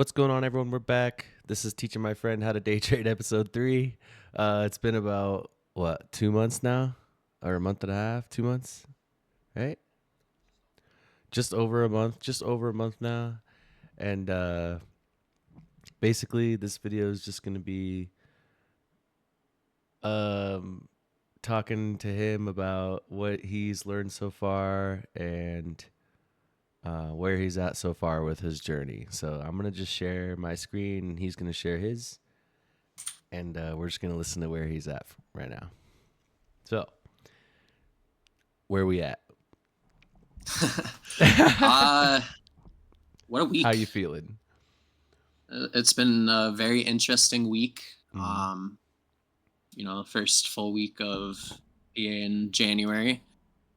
What's going on, everyone? We're back. This is Teaching My Friend How to Day Trade episode 3. It's been about, 2 months now? Or a month and a half? 2 months? Right? Just over a month now. And basically, this video is just going to be um, talking to him about what he's learned so far and where he's at so far with his journey. So I'm going to just share my screen, and he's going to share his. And we're just going to listen to where he's at right now. So, where we at? uh, what a week. How you feeling? It's been a very interesting week. Mm-hmm. First full week of in January.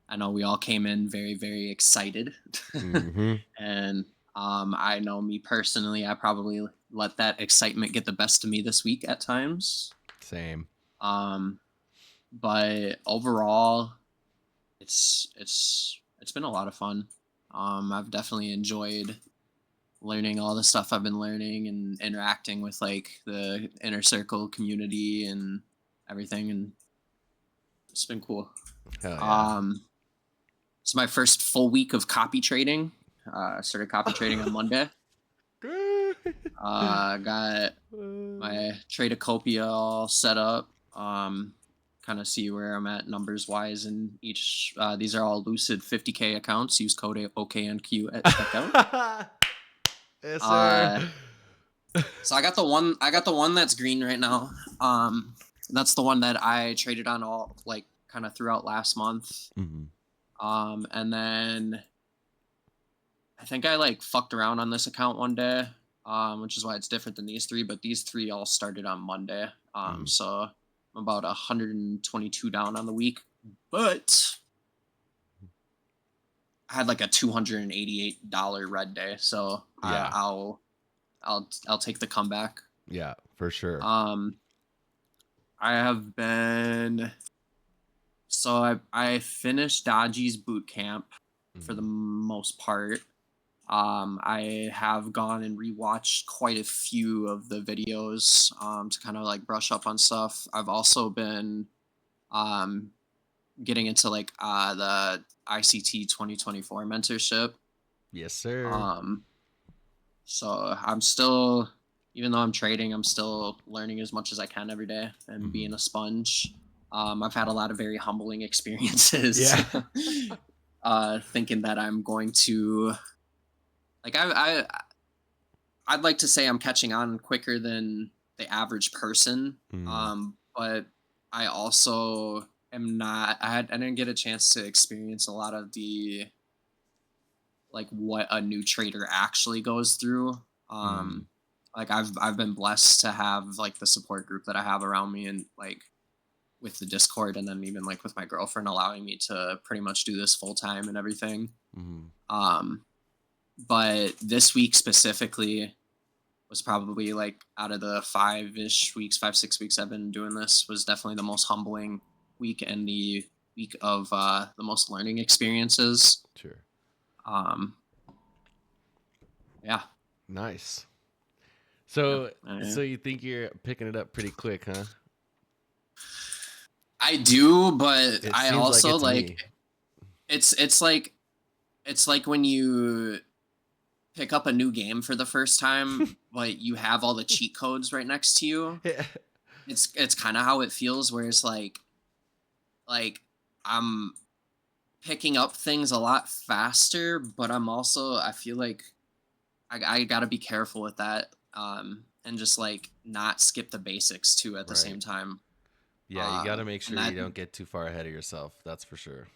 I know we all came in very, very excited. Mm-hmm. And I know me personally, I probably let that excitement get the best of me this week at times. Same. Um, but overall, it's been a lot of fun. I've definitely enjoyed learning all the stuff I've been learning and interacting with like the inner circle community and everything, and it's been cool. Hell yeah. It's my first full week of copy trading. I started copy trading on Monday. Got my Tradecopia all set up. Kind of see where I'm at numbers wise in each. These are all Lucid 50K accounts. Use code OKNQ at checkout. Yes, Uh, sir. so I got the one that's green right now. That's the one that I traded on all like kind of throughout last month. Mm-hmm. And then I think I like fucked around on this account one day, which is why it's different than these three. But these three all started on Monday. So I'm about 122 down on the week, but I had like a $288 red day. So Yeah. I'll take the comeback. Yeah, for sure. I have been. So I finished Dodgy's boot camp for the most part. I have gone and rewatched quite a few of the videos to kind of like brush up on stuff. I've also been getting into like the ICT 2024 mentorship. Yes, sir. So I'm still, even though I'm trading, I'm still learning as much as I can every day and being a sponge. I've had a lot of very humbling experiences. Yeah. Thinking that I'm going to, like, I'd like to say I'm catching on quicker than the average person. But I also am not. I didn't get a chance to experience a lot of the like what a new trader actually goes through. Like I've been blessed to have like the support group that I have around me, and like with the Discord, and then even like with my girlfriend allowing me to pretty much do this full time and everything. But this week specifically was probably like out of the 5, 6 weeks I've been doing this, was definitely the most humbling week and the week of the most learning experiences. Sure. Yeah. Nice. So, Yeah. so you think you're picking it up pretty quick, huh? I do, but It I seems also like like me. it's like when you pick up a new game for the first time, but you have all the cheat codes right next to you. Yeah. It's kind of how it feels, where it's like I'm picking up things a lot faster, but I feel like I gotta be careful with that, and just like not skip the basics too at the Right. same time. Yeah, you got to make And sure you that don't get too far ahead of yourself. That's for sure.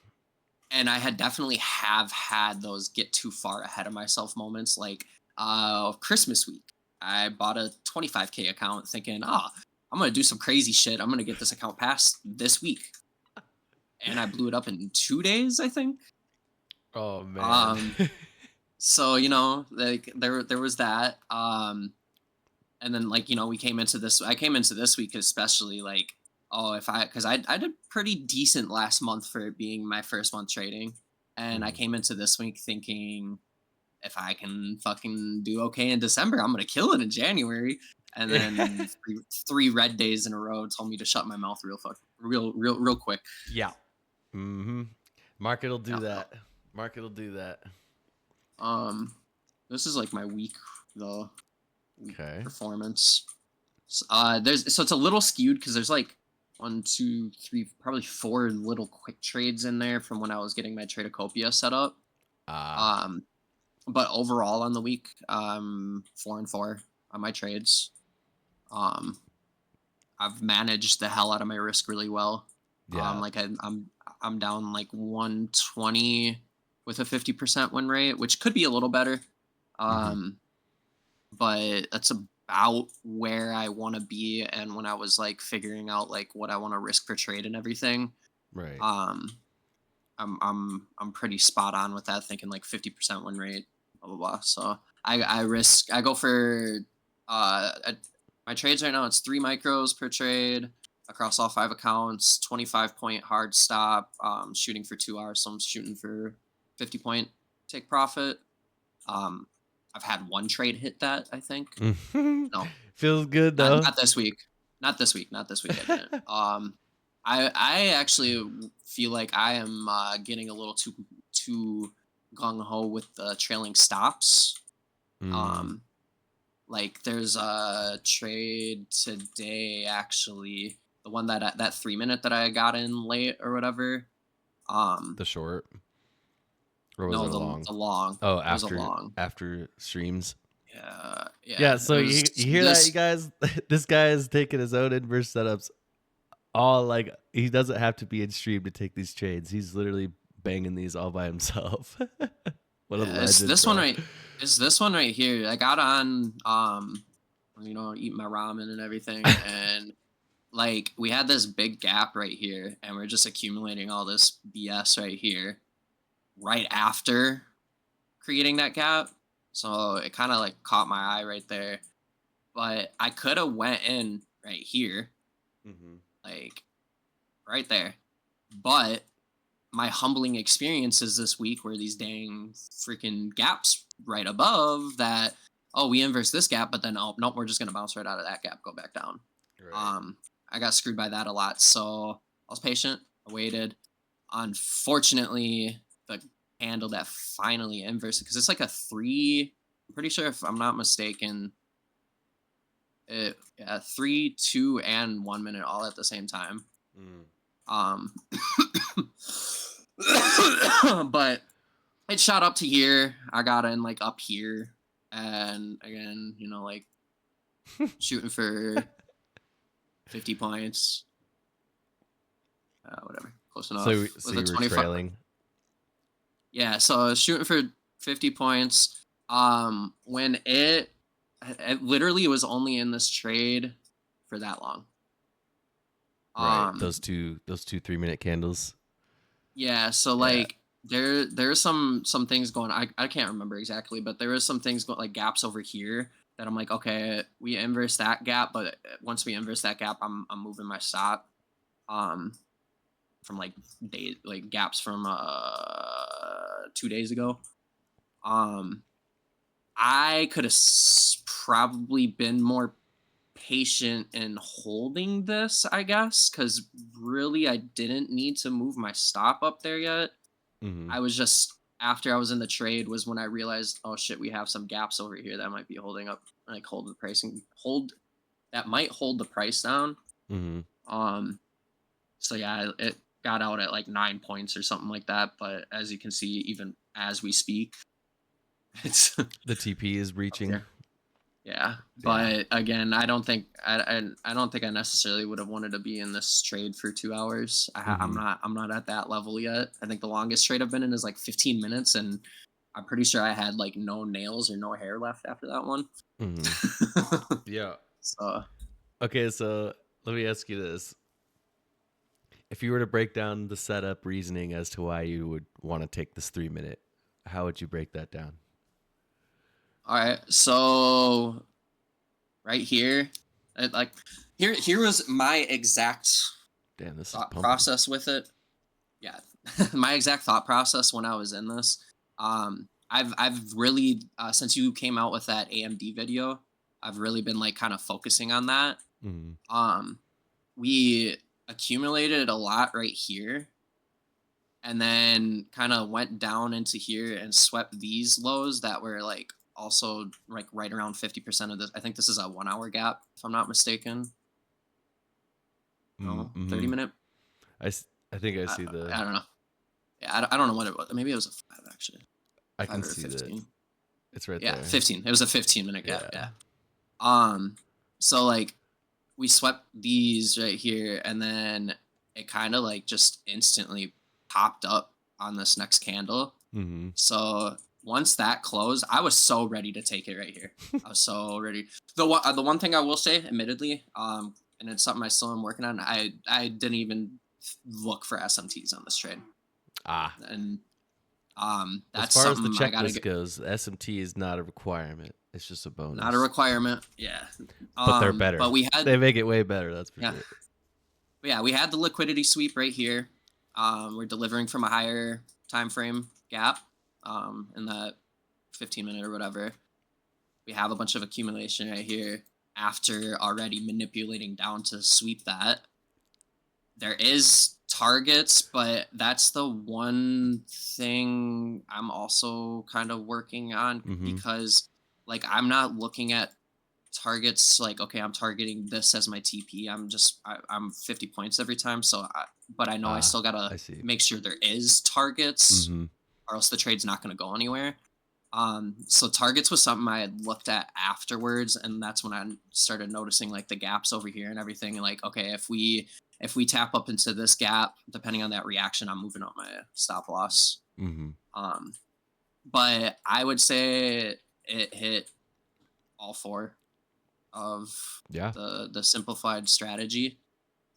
and I had definitely have had those get too far ahead of myself moments, like Christmas week. I bought a 25K account thinking, I'm gonna do some crazy shit. I'm gonna get this account passed this week, and I blew it up in 2 days, I think. Oh man. Um, so like there was that. And then like we came into this. I came into this week especially like, if because I did pretty decent last month for it being my first month trading, and I came into this week thinking if I can fucking do okay in December, I'm gonna kill it in January. And then three red days in a row told me to shut my mouth real quick. Yeah. Mm-hmm. Market will Yeah. do that. Market will do that. Um, this is like my week though. Week Okay. performance. So it's a little skewed because there's like 1, 2, 3, probably 4 little quick trades in there from when I was getting my Tradecopia set up. Ah. Um, but overall on the week, 4-4 on my trades. Um, I've managed the hell out of my risk really well. Yeah. Like I'm down like 120 with a 50% win rate, which could be a little better. Mm-hmm. But that's about where I want to be. And when I was like figuring out like what I want to risk per trade and everything, Right. um, I'm pretty spot on with that. Thinking like 50% win rate, blah blah blah. So I go for my trades right now. It's 3 micros per trade across all 5 accounts. 25-point hard stop. Shooting for 2 hours, so I'm shooting for 50-point take profit. Um, I've had 1 trade hit that, I think. No, Feels good not though. not this week. Not this week. Not this week. I didn't. I actually feel like I am getting a little too gung ho with the trailing stops. Mm, Um, like there's a trade today actually, the one that 3 minute that I got in late or whatever. Um, the short, or was it no, a long? the long. Oh, It was a long. after streams. Yeah, Yeah. yeah. It So was you hear that, you this. guys? This guy is taking his own inverse setups. All like he doesn't have to be in stream to take these trades. He's literally banging these all by himself. What a Yeah, it's legend, this one bro. right. It's this one right here. I got on, eat my ramen and everything, and like we had this big gap right here, and we're just accumulating all this BS right here, right after creating that gap. So it kind of like caught my eye right there. But I could have went in right here, Mm-hmm. like right there. But my humbling experiences this week were these dang freaking gaps right above that. Oh, we inverse this gap, but then oh nope, we're just gonna bounce right out of that gap, go back down. Right. Um, I got screwed by that a lot, so I was patient. I waited. Unfortunately, the handle that finally inversed because it's like a 3. I'm pretty sure if I'm not mistaken, 3, 2, and 1 minute all at the same time. Mm. Um, but it shot up to here. I got in like up here, and again, like shooting for 50 points, whatever, close enough So with a you were 25. trailing. Yeah, so I was shooting for 50 points. When it literally was only in this trade for that long. Right. Um, Those two 3 minute candles. Yeah, so Yeah. like there's some things going. I can't remember exactly, but there was some things going like gaps over here that I'm like, okay, we inverse that gap, but once we inverse that gap, I'm moving my stop. Um, from like gaps from 2 days ago. Um, I could have probably been more patient in holding this, I guess, because really I didn't need to move my stop up there yet. Mm-hmm. I was just after I was in the trade was when I realized, oh shit, we have some gaps over here that might be holding up, like hold the pricing, hold that might hold the price down. Mm-hmm. Um, so yeah, it got out at like 9 points or something like that. But as you can see, even as we speak, it's The TP is up reaching. there. Yeah, Yeah. but again, I don't think I necessarily would have wanted to be in this trade for 2 hours. Mm-hmm. I'm not at that level yet. I think the longest trade I've been in is like 15 minutes, and I'm pretty sure I had like no nails or no hair left after that one. Mm-hmm. Yeah. So Okay, so let me ask you this. If you were to break down the setup reasoning as to why you would want to take this 3 minute, how would you break that down? all right, so right here, like here was my exact Damn, this is thought pumping. process with it. Yeah, my exact thought process when I was in this. I've really since you came out with that AMD video, I've really been like kind of focusing on that. Mhm. Um, we accumulated a lot right here, and then kind of went down into here and swept these lows that were like also like right around 50% of this. I think this is a 1 hour gap, if I'm not mistaken. No, 30 Mhm. minute. I think I I, see the I don't know. Yeah, I don't know what it was. Maybe it was a five actually, I five can or see that. 15. It's right Yeah, there. 15. It was a 15-minute gap. Yeah. Yeah. Um, so like we swept these right here, and then it kind of like just instantly popped up on this next candle. Mhm. So once that closed, I was so ready to take it right here. I was so ready. The one thing I will say, admittedly, and it's something I still am working on. I didn't even look for SMTs on this trade, Ah. and As that's far as the something I gotta checklist get. goes, SMT is not a requirement. It's just a Not a bonus. requirement, yeah. But they're But better. we had, They make it way better, that's for yeah, sure. but yeah, we had the liquidity sweep right here. We're delivering from a higher time frame gap, in that 15-minute or whatever. We have a bunch of accumulation right here after already manipulating down to sweep that. There is targets, but that's the one thing I'm also kind of working on, Mhm. because like I'm not looking at targets like, okay, I'm targeting this as my TP. I'm 50 points every time. But I know I Ah, still gotta I see. make sure there is targets, Mhm. or else the trade's not gonna go anywhere. So targets was something I had looked at afterwards, and that's when I started noticing like the gaps over here and everything. And like, okay, if we tap up into this gap, depending on that reaction, I'm moving up my stop loss. Mhm. Um, but I would say it hit all four of Yeah, the simplified strategy.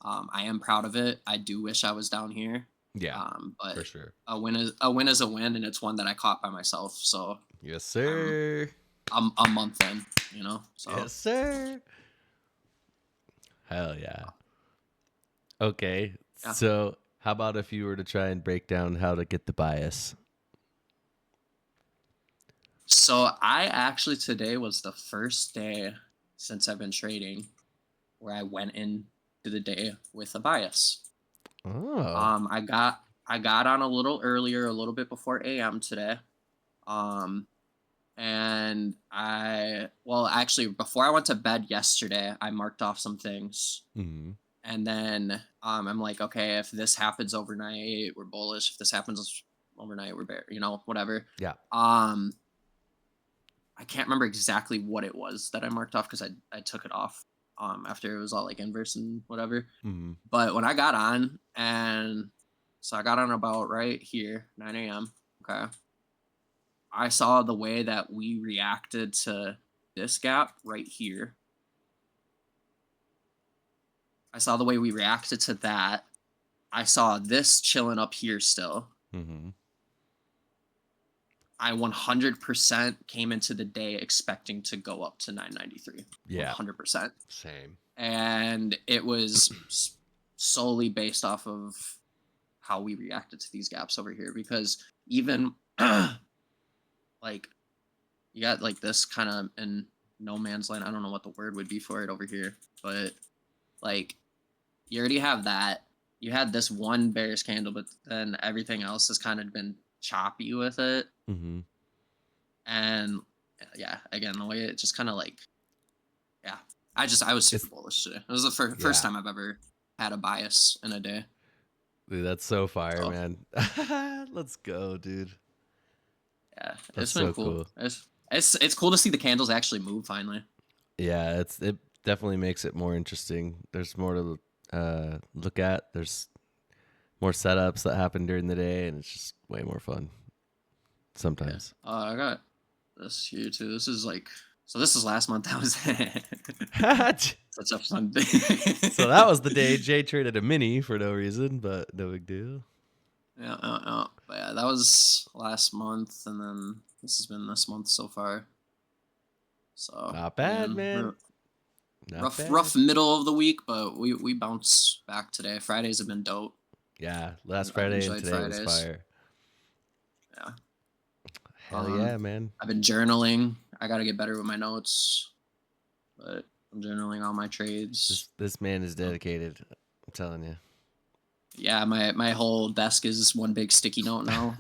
I am proud of it. I do wish I was down here. yeah, for But sure. a win is a win, and it's one that I caught by myself. So Yes, I'm sir. I'm a month in, So Yes, sir. Hell yeah. Okay, yeah. so how about if you were to try and break down how to get the bias? So I actually, today was the first day since I've been trading where I went in to the day with a bias. Oh. I got on a little earlier, a little bit before AM today. Um, and well, actually, before I went to bed yesterday, I marked off some things. Mhm. And then I'm like, okay, if this happens overnight, we're bullish. If this happens overnight, we're bear, whatever. Yeah. Um, I can't remember exactly what it was that I marked off, because I took it off after it was all like inverse and whatever. Mhm. But when I got on, and so I got on about right here, 9 a.m. Okay. I saw the way that we reacted to this gap right here. I saw the way we reacted to that. I saw this chilling up here still. Mhm. I 100% came into the day expecting to go up to 993. Yeah. 100%. Same. And it was solely based off of how we reacted to these gaps over here, because even like you got like this kind of in no man's land. I don't know what the word would be for it over here, but like you already have that. You had this one bearish candle, but then everything else has kind of been choppy with it. Mhm. And yeah, again, the way it just kind of like, yeah, I was super It's bullish today. It was the first yeah. time I've ever had a bias in a day. Dude, that's so fire, So man. Let's go, dude. yeah, That's it's been so cool. cool. It's cool to see the candles actually move finally. Yeah, it definitely makes it more interesting. There's more to look at. There's more setups that happen during the day, and it's just way more fun Yeah. sometimes. I got this here too. This is last month. That was such a fun day. So that was the day Jay traded a mini for no reason, but no big deal. Yeah, but yeah, that was last month, and then this has been this month so far. So Not bad, again, man. Not rough bad. middle of the week, but we bounce back today. Fridays have been dope. Yeah, last I've Friday and enjoyed today was Fridays. fire. Yeah. Hell yeah, man. I've been journaling. I got to get better with my notes, but I'm journaling all my trades. This man is So, dedicated. I'm telling you. yeah, my whole desk is one big sticky note now.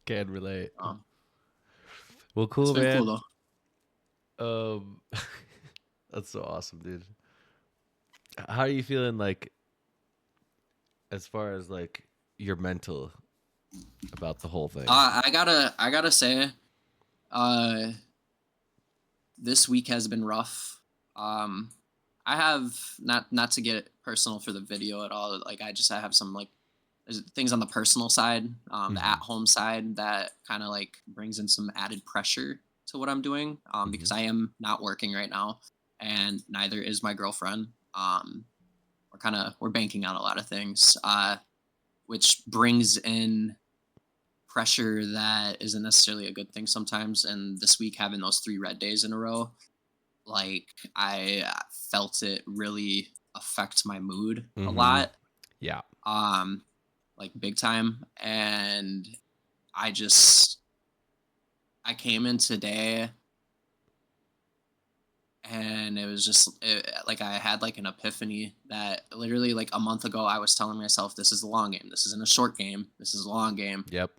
Can relate. um, Well, it's cool, been cool man. though. That's so awesome, dude. How are you feeling, like, as far as like your mental about the whole thing? I gotta say, uh, this week has been rough. Um, I have not to get personal for the video at all. Like I have some like there's things on the personal side, the Mm-hmm. at home side that kind of like brings in some added pressure to what I'm doing. Mm-hmm. Because I am not working right now, and neither is my girlfriend. We're banking on a lot of things, which brings in pressure that isn't necessarily a good thing sometimes. And this week, having those 3 red days in a row, like I felt it really affect my mood a Mm-hmm. lot, Yeah. um, like big time. And I just I came in today and like I had like an epiphany that literally like a month ago I was telling myself this is a long game. This isn't a short game. This is a long game. Yep.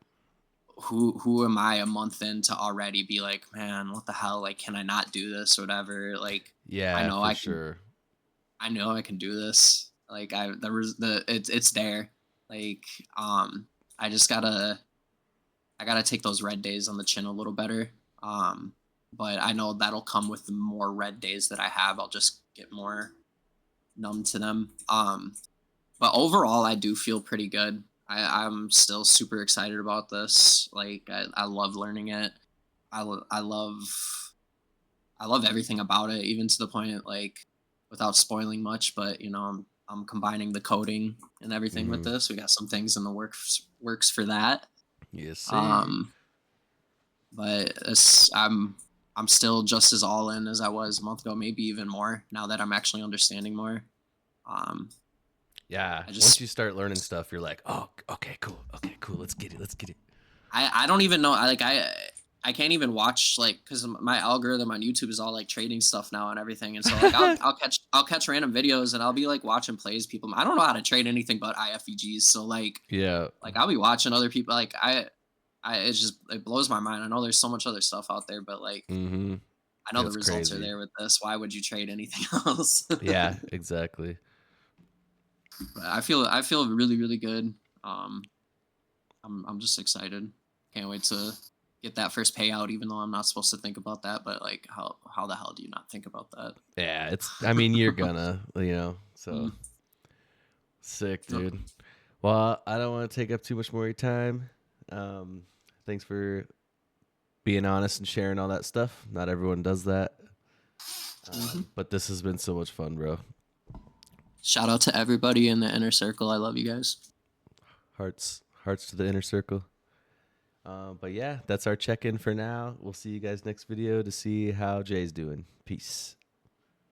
Who am I a month in to already be like, man, what the hell? Like, can I not do this or whatever? Like, I Yeah, know for I can. sure. I know I can do this. Like, it's there. Like, I just I gotta take those red days on the chin a little better. Um, but I know that'll come with the more red days that I have. I'll just get more numb to them. But overall, I do feel pretty good. I'm still super excited about this. Like, I love learning it. I, lo- I love I love everything about it, even to the point like without spoiling much. But I'm combining the coding and everything with Mm-hmm. this. We got some things in the works for that. Yes, sir. Um, but I'm still just as all in as I was a month ago, maybe even more now that I'm actually understanding more. Um, Yeah. I Once just you start learning stuff, you're like, oh, okay, cool. Okay, cool. Let's get it. Let's get it. I don't even know. I can't even watch like because my algorithm on YouTube is all like trading stuff now and everything, and so like I'll catch random videos and I'll be like watching plays people. I don't know how to trade anything but IFEGs, so Yeah. like I'll be watching other people. Like it blows my mind. I know there's so much other stuff out there, but like Mm-hmm. I know the It's results are crazy. there with this. Why would you trade anything else? Yeah, exactly. But I feel really really good. Um, I'm just excited. Can't wait to get that first payout, even though I'm not supposed to think about that. But like, how the hell do you not think about that? Yeah, I mean, you're gonna, so Mm, sick, yep. dude. Well, I don't want to take up too much more of your time. Um, Thanks for being honest and sharing all that stuff. Not everyone does that. Mhm. But this has been so much fun, bro. Shout out to everybody in the inner circle. I love you guys. Hearts to the inner circle. But yeah, that's our check in for now. We'll see you guys next video to see how Jay's doing. Peace.